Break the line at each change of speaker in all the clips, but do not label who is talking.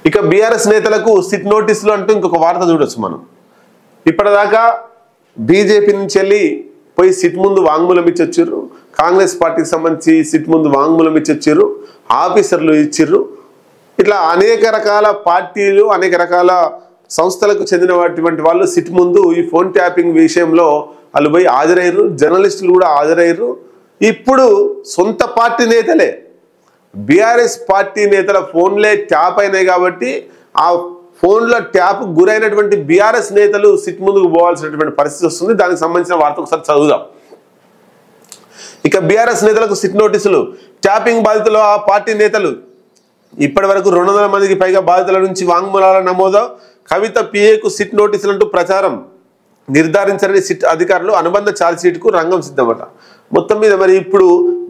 ఇక బీఆర్ఎస్ నేతలకు సిట్ నోటీసులు అంటూ ఇంకొక వార్త చూడొచ్చు మనం. ఇప్పటిదాకా బీజేపీ నుంచి వెళ్ళి పోయి సిట్ ముందు వాంగ్మూలం ఇచ్చి వచ్చారు, కాంగ్రెస్ పార్టీకి సంబంధించి సిట్ ముందు వాంగ్మూలం ఇచ్చి వచ్చారు, ఆఫీసర్లు ఇచ్చిర్రు. ఇట్లా అనేక రకాల పార్టీలు అనేక రకాల సంస్థలకు చెందినటువంటి వాళ్ళు సిట్ ముందు ఈ ఫోన్ ట్యాపింగ్ విషయంలో వాళ్ళు పోయి హాజరయ్యారు, జర్నలిస్టులు కూడా హాజరయ్యారు. ఇప్పుడు సొంత పార్టీ నేతలే బీఆర్ఎస్ పార్టీ నేతల ఫోన్లే ట్యాప్ అయినాయి కాబట్టి ఆ ఫోన్లో ట్యాప్ గురైనటువంటి బీఆర్ఎస్ నేతలు సిట్ ముందుకు పోవాల్సినటువంటి పరిస్థితి వస్తుంది. దానికి సంబంధించిన వార్త ఒకసారి చదువుదాం. ఇక బీఆర్ఎస్ నేతలకు సిట్ నోటీసులు. ట్యాపింగ్ బాధితులు ఆ పార్టీ నేతలు ఇప్పటి వరకు 200 మందికి పైగా బాధితుల నుంచి వాంగ్మూలాల నమోదు. కవిత పిఏకు సిట్ నోటీసులు అంటూ ప్రచారం. నిర్ధారించని సిట్ అధికారులు అనుబంధ ఛార్జ్షీట్కు రంగం సిద్ధమట. మొత్తం మీద మరి ఇప్పుడు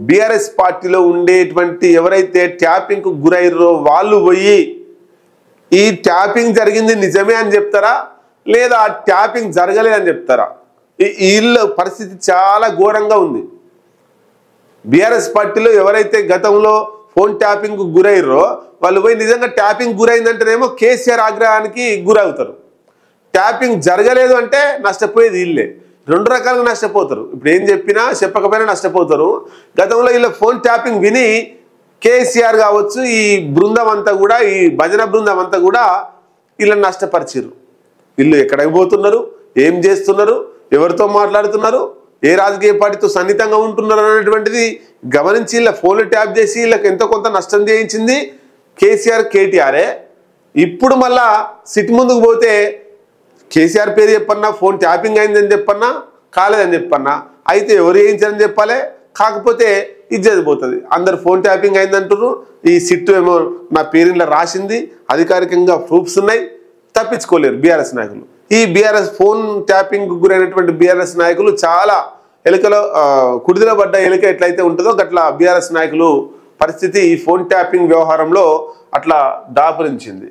బీఆర్ఎస్ పార్టీలో ఉండేటువంటి ఎవరైతే ట్యాపింగ్కు గురయ్యారో వాళ్ళు పోయి ఈ ట్యాపింగ్ జరిగింది నిజమే అని చెప్తారా, లేదా ఆ ట్యాపింగ్ జరగలేదని చెప్తారా? వీళ్ళ పరిస్థితి చాలా ఘోరంగా ఉంది. బీఆర్ఎస్ పార్టీలో ఎవరైతే గతంలో ఫోన్ ట్యాపింగ్కు గురయ్యారో వాళ్ళు పోయి నిజంగా ట్యాపింగ్ గురైందంటేనేమో కేసీఆర్ ఆగ్రహానికి గురవుతారు. ట్యాపింగ్ జరగలేదు అంటే నష్టపోయేది వీళ్ళే. 2 రకాలుగా నష్టపోతారు. ఇప్పుడు ఏం చెప్పినా చెప్పకపోయినా నష్టపోతారు. గతంలో వీళ్ళ ఫోన్ ట్యాపింగ్ విని కేసీఆర్ కావచ్చు, ఈ బృందం అంతా కూడా, ఈ భజన బృందం అంతా కూడా వీళ్ళని నష్టపరిచారు. వీళ్ళు ఎక్కడికి పోతున్నారు, ఏం చేస్తున్నారు, ఎవరితో మాట్లాడుతున్నారు, ఏ రాజకీయ పార్టీతో సన్నిహితంగా ఉంటున్నారు అనేటువంటిది గమనించి వీళ్ళ ఫోన్లు ట్యాప్ చేసి వీళ్ళకి ఎంతో కొంత నష్టం చేయించింది కేసీఆర్, కేటీఆరే. ఇప్పుడు మళ్ళా సిట్ ముందుకు పోతే కేసీఆర్ పేరు చెప్పన్నా, ఫోన్ ట్యాపింగ్ అయిందని చెప్పన్నా, కాలేదని చెప్పన్నా, అయితే ఎవరు చేయించారని చెప్పాలి. కాకపోతే ఇజ్జత్ పోతుంది. అందరు ఫోన్ ట్యాపింగ్ అయిందంటారు, ఈ సిట్ ఏమో నా పేరులో రాసింది, అధికారికంగా ప్రూఫ్స్ ఉన్నాయి, తప్పించుకోలేరు బీఆర్ఎస్ నాయకులు. ఈ బీఆర్ఎస్ ఫోన్ ట్యాపింగ్ గురైనటువంటి బీఆర్ఎస్ నాయకులు చాలా ఎలుకలో కుడిదిలో పడ్డ ఎలుక ఎట్లయితే ఉంటుందో అట్లా బీఆర్ఎస్ నాయకులు పరిస్థితి ఈ ఫోన్ ట్యాపింగ్ వ్యవహారంలో అట్లా దాపురించింది.